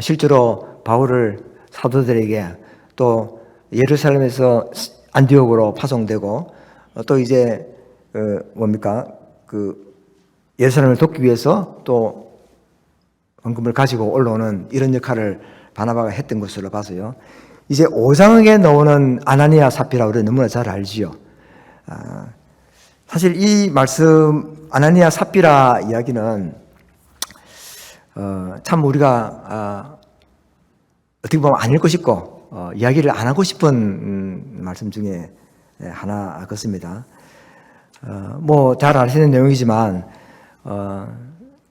실제로 바울을 사도들에게 또 예루살렘에서 안디옥으로 파송되고 또 이제 예루살렘을 돕기 위해서 또 헌금을 가지고 올라오는 이런 역할을 바나바가 했던 것으로 봐서요. 이제 5장에 나오는 아나니아 삽비라 우리 너무나 잘 알지요. 사실 이 말씀 아나니아 삽비라 이야기는 참 우리가 어떻게 보면 안 읽고 싶고 이야기를 안 하고 싶은 말씀 중에 하나 같습니다. 뭐 잘 아시는 내용이지만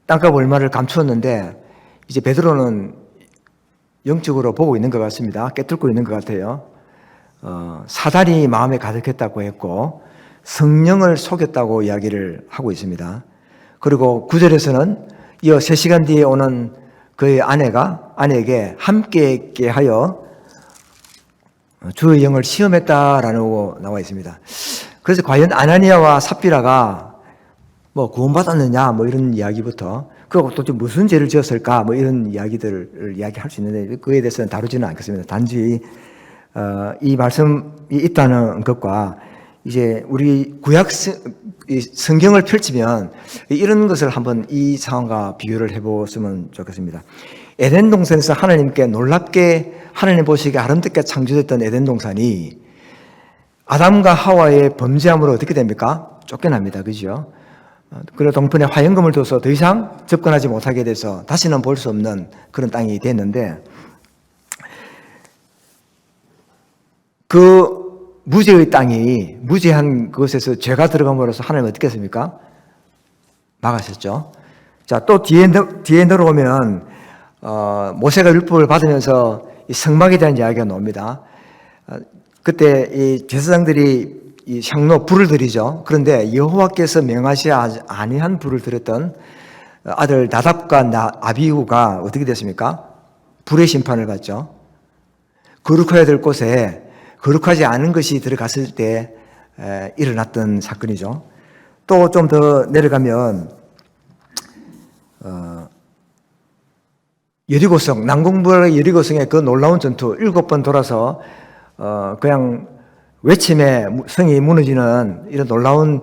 땅값 얼마를 감추었는데 이제 베드로는 영적으로 보고 있는 것 같습니다. 깨뚫고 있는 것 같아요. 사단이 마음에 가득했다고 했고 성령을 속였다고 이야기를 하고 있습니다. 그리고 9절에서는 이어 3시간 뒤에 오는 그의 아내에게 함께 있게 하여 주의 영을 시험했다라고 나와 있습니다. 그래서 과연 아나니아와 삽비라가 뭐 구원받았느냐 뭐 이런 이야기부터 그리고 또 무슨 죄를 지었을까 뭐 이런 이야기들을 이야기할 수 있는데 그에 대해서는 다루지는 않겠습니다. 단지 이 말씀이 있다는 것과 이제 우리 구약 성경을 펼치면 이런 것을 한번 이 상황과 비교를 해보시면 좋겠습니다. 에덴 동산에서 하나님께 놀랍게 하나님 보시기에 아름답게 창조됐던 에덴 동산이 아담과 하와의 범죄함으로 어떻게 됩니까? 쫓겨납니다. 그죠? 그리고 동편에 화영금을 둬서 더 이상 접근하지 못하게 돼서 다시는 볼 수 없는 그런 땅이 됐는데 그 무죄의 땅이 무죄한 그것에서 죄가 들어감으로써 하나님 어떻게 했습니까? 막으셨죠. 자, 또 뒤에 내려오면 모세가 율법을 받으면서 이 성막에 대한 이야기가 나옵니다. 그때 이 제사장들이 이 향로 불을 들이죠. 그런데 여호와께서 명하시 아니한 불을 들였던 아들 나답과 아비후가 어떻게 됐습니까? 불의 심판을 받죠. 거룩해야 될 곳에 거룩하지 않은 것이 들어갔을 때 일어났던 사건이죠. 또 좀 더 내려가면 여리고성, 난공불의 여리고성의 그 놀라운 전투 7번 돌아서 그냥 외침에 성이 무너지는 이런 놀라운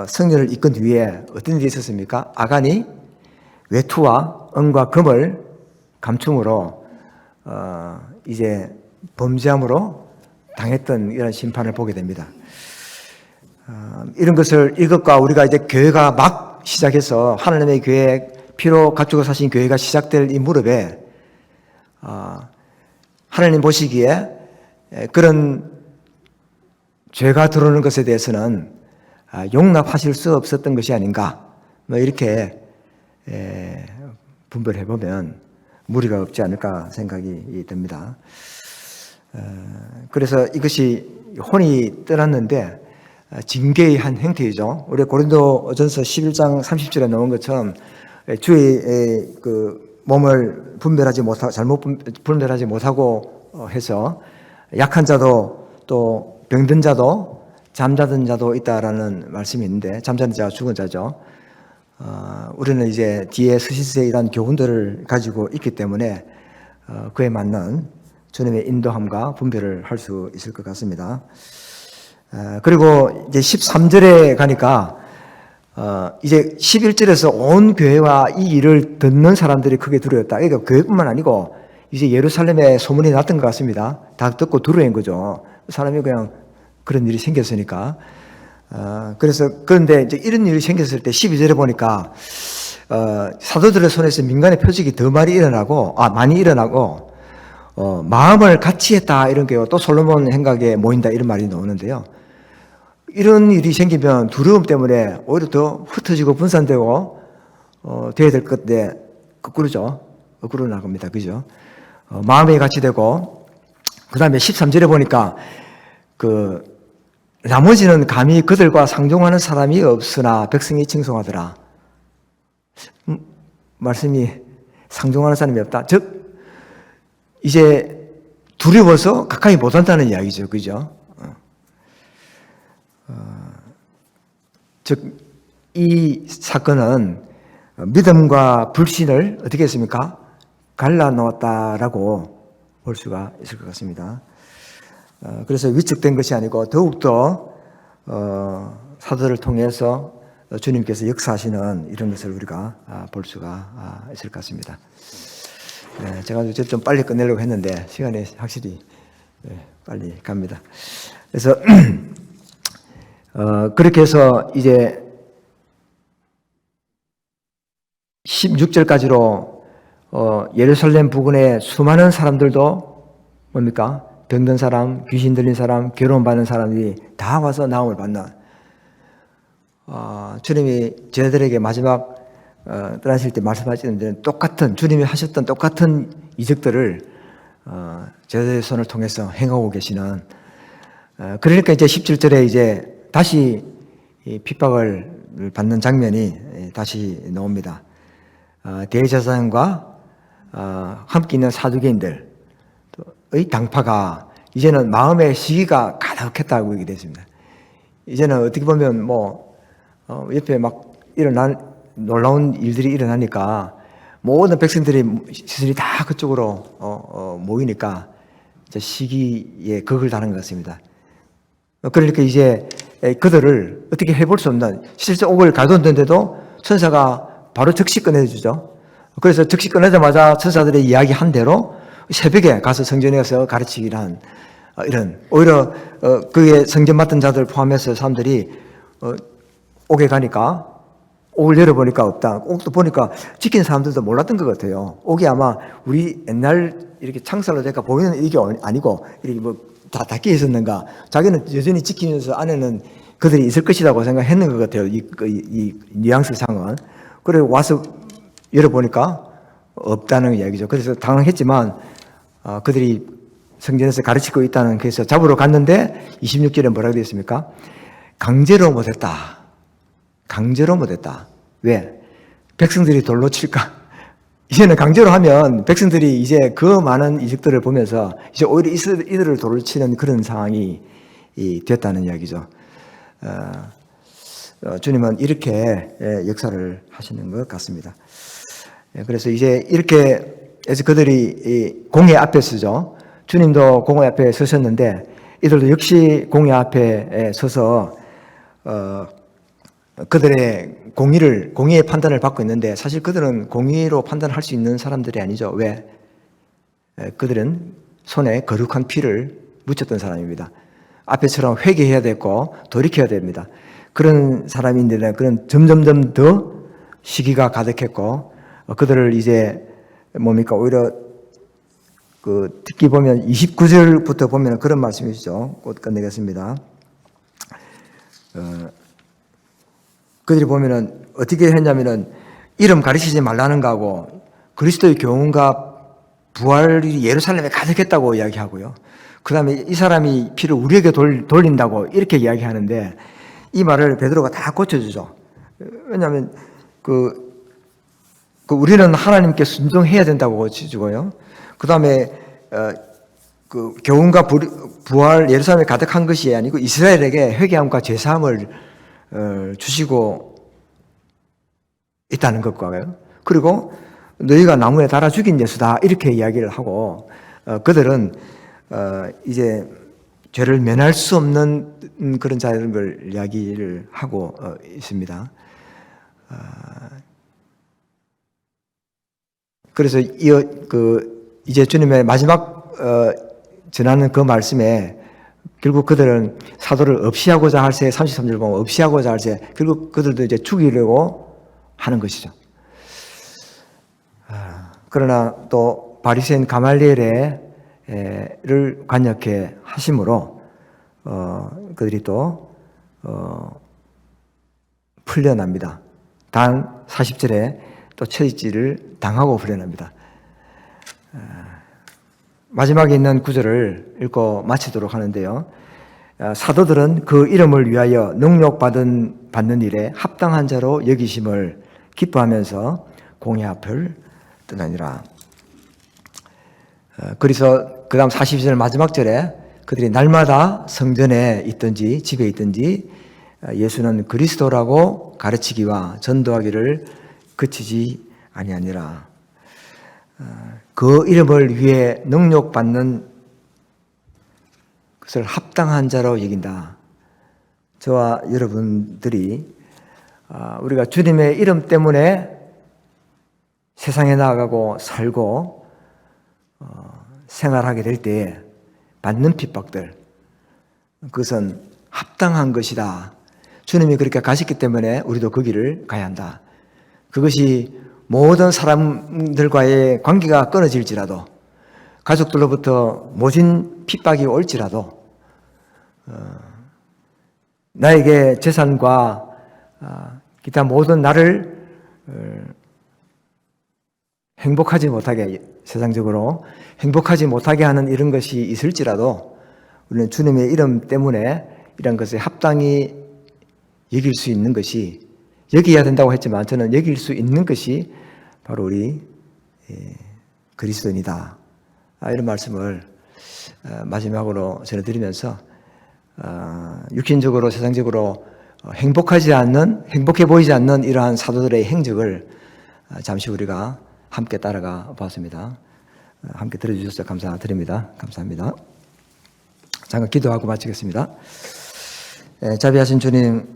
승리를 이끈 뒤에 어떤 일이 있었습니까? 아간이 외투와 은과 금을 감춤으로 이제 범죄함으로 당했던 이런 심판을 보게 됩니다. 이것과 우리가 이제 교회가 막 시작해서 하나님의 교회 피로 갖추고 사신 교회가 시작될 이 무렵에 하나님 보시기에 그런 죄가 들어오는 것에 대해서는 용납하실 수 없었던 것이 아닌가 뭐 이렇게 분별해 보면 무리가 없지 않을까 생각이 듭니다. 그래서 이것이 혼이 떠났는데 징계의 한 형태이죠. 우리 고린도전서 11장 30절에 나온 것처럼 주의 그 몸을 분별하지 못하고 잘못 분별하지 못하고 해서 약한 자도 또 병든 자도 잠자던 자도 있다라는 말씀이 있는데, 잠자는 자가 죽은 자죠. 우리는 이제 뒤에 스시스의 이런 교훈들을 가지고 있기 때문에 그에 맞는 주님의 인도함과 분별을 할 수 있을 것 같습니다. 그리고 이제 13절에 가니까 이제 11절에서 온 교회와 이 일을 듣는 사람들이 크게 두려웠다. 그러니까 교회뿐만 아니고 이제 예루살렘에 소문이 났던 것 같습니다. 다 듣고 두려운 거죠. 사람이 그냥 그런 일이 생겼으니까. 그런데 이제 이런 일이 생겼을 때 12절에 보니까 사도들의 손에서 민간의 표적이 더 많이 일어나고 마음을 같이 했다 이런 게요. 또 솔로몬 행각에 모인다 이런 말이 나오는데요. 이런 일이 생기면 두려움 때문에 오히려 더 흩어지고 분산되고 돼야 될 건데 거꾸로죠. 거꾸로 나갑니다. 그죠? 마음이 같이 되고, 그 다음에 13절에 보니까 나머지는 감히 그들과 상종하는 사람이 없으나 백성이 칭송하더라. 말씀이 상종하는 사람이 없다. 즉 이제 두려워서 가까이 못한다는 이야기죠. 그죠? 즉 이 사건은 믿음과 불신을 어떻게 했습니까? 갈라놓았다라고 볼 수가 있을 것 같습니다. 그래서 위축된 것이 아니고 더욱더 사도를 통해서 주님께서 역사하시는 이런 것을 우리가 볼 수가 있을 것 같습니다. 제가 좀 빨리 끝내려고 했는데 시간이 확실히 빨리 갑니다. 그래서 그렇게 해서 이제 16절까지로 예루살렘 부근에 수많은 사람들도 뭡니까? 병든 사람, 귀신 들린 사람, 괴로움받는 사람들이 다 와서 나음을 받는, 주님이 제자들에게 마지막 떠나실 때 말씀하시는 똑같은, 주님이 하셨던 똑같은 이적들을 제자들의 손을 통해서 행하고 계시는, 그러니까 이제 17절에 이제 다시 핍박을 받는 장면이 다시 나옵니다. 대제사장과 함께 있는 사두개인들의 당파가 이제는 마음의 시기가 가득했다고 얘기 됐습니다. 이제는 어떻게 보면 옆에 막 놀라운 일들이 일어나니까 모든 백성들이 시선이 다 그쪽으로 모이니까 이제 시기에 극을 다는 것 같습니다. 그러니까 이제 그들을 어떻게 해볼 수 없는, 실제 옥을 가뒀는데도 천사가 바로 즉시 꺼내주죠. 그래서 즉시 꺼내자마자 천사들의 이야기한 대로 새벽에 가서 성전에 가서 가르치기를 한 이런, 오히려 그게 성전 맡은 자들 포함해서 사람들이 옥에 가니까 옥을 열어보니까 없다. 옥도 보니까 지킨 사람들도 몰랐던 것 같아요. 옥이 아마 우리 옛날 이렇게 창살로 되니까 보이는 이게 아니고 이렇게 다 닫혀 있었는가. 자기는 여전히 지키면서 안에는 그들이 있을 것이라고 생각했는 것 같아요. 이 뉘앙스상은. 그래 와서 열어보니까 없다는 이야기죠. 그래서 당황했지만 그들이 성전에서 가르치고 있다는, 그래서 잡으러 갔는데 26절에 뭐라고 되어 있습니까? 강제로 못했다. 강제로 못했다. 왜? 백성들이 돌로 칠까? 이제는 강제로 하면 백성들이 이제 그 많은 이적들을 보면서 이제 오히려 이들을 돌로 치는 그런 상황이 됐다는 이야기죠. 주님은 이렇게 역사를 하시는 것 같습니다. 그래서 이제 이렇게 해서 그들이 공회 앞에 서죠. 주님도 공회 앞에 서셨는데 이들도 역시 공회 앞에 서서 그들의 공의의 판단을 받고 있는데, 사실 그들은 공의로 판단할 수 있는 사람들이 아니죠. 왜? 그들은 손에 거룩한 피를 묻혔던 사람입니다. 앞에처럼 회개해야 되고 돌이켜야 됩니다. 그런 사람인데 그런 점점점 더 시기가 가득했고, 그들을 이제 오히려 특히 보면 29절부터 보면 그런 말씀이시죠. 곧 끝내겠습니다. 그들이 보면은 어떻게 했냐면은 이름 가르치지 말라는 거하고 그리스도의 교훈과 부활이 예루살렘에 가득했다고 이야기하고요. 그 다음에 이 사람이 피를 우리에게 돌린다고 이렇게 이야기하는데, 이 말을 베드로가 다 고쳐주죠. 왜냐하면 우리는 하나님께 순종해야 된다고 고쳐주고요. 그 다음에 그 교훈과 부활 예루살렘에 가득한 것이 아니고 이스라엘에게 회개함과 죄사함을 주시고 있다는 것과요. 그리고 너희가 나무에 달아 죽인 예수다 이렇게 이야기를 하고 그들은 이제 죄를 면할 수 없는 그런 자를 이야기를 하고 있습니다. 그래서 이제 주님의 마지막 전하는 그 말씀에 결국 그들은 사도를 없이하고자 할세 33절 보면 없이하고자 할세 결국 그들도 이제 죽이려고 하는 것이죠. 그러나 또 바리새인 가말리엘을 관역해 하심으로 그들이 또 풀려납니다. 단 40절에 또 처지를 당하고 풀려납니다. 마지막에 있는 구절을 읽고 마치도록 하는데요. 사도들은 그 이름을 위하여 능력받는 일에 합당한 자로 여기심을 기뻐하면서 공회 앞을 떠나니라. 그래서 그 다음 42절 마지막 절에 그들이 날마다 성전에 있든지 집에 있든지 예수는 그리스도라고 가르치기와 전도하기를 그치지 아니하니라. 그 이름을 위해 능력받는 것을 합당한 자로 여긴다. 저와 여러분들이 우리가 주님의 이름 때문에 세상에 나아가고 살고 생활하게 될 때에 받는 핍박들, 그것은 합당한 것이다. 주님이 그렇게 가셨기 때문에 우리도 그 길을 가야 한다. 그것이 모든 사람들과의 관계가 끊어질지라도, 가족들로부터 모진 핍박이 올지라도, 나에게 재산과 기타 모든 나를 행복하지 못하게, 세상적으로 행복하지 못하게 하는 이런 것이 있을지라도 우리는 주님의 이름 때문에 이런 것에 합당히 여길 수 있는 것이, 여기야 된다고 했지만 저는 여길 수 있는 것이 바로 우리 그리스도인이다. 이런 말씀을 마지막으로 전해드리면서 육신적으로 세상적으로 행복해 보이지 않는 이러한 사도들의 행적을 잠시 우리가 함께 따라가 봤습니다. 함께 들어주셔서 감사드립니다. 감사합니다. 잠깐 기도하고 마치겠습니다. 자비하신 주님,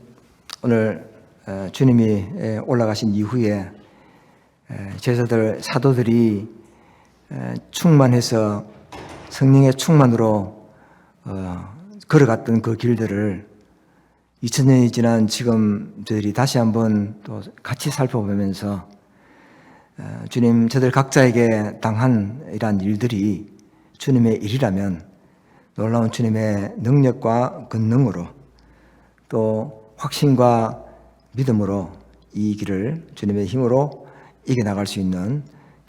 오늘 주님이 올라가신 이후에 제자들, 사도들이 충만해서 성령의 충만으로 걸어갔던 그 길들을 2000년이 지난 지금 저희들이 다시 한번 또 같이 살펴보면서 주님, 저들 각자에게 당한 이러한 일들이 주님의 일이라면 놀라운 주님의 능력과 권능으로 또 확신과 믿음으로 이 길을 주님의 힘으로 이겨나갈 수 있는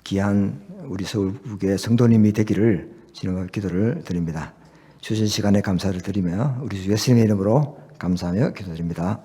귀한 우리 서울북의 성도님이 되기를 주님과 기도를 드립니다. 주신 시간에 감사를 드리며 우리 주 예수님의 이름으로 감사하며 기도드립니다.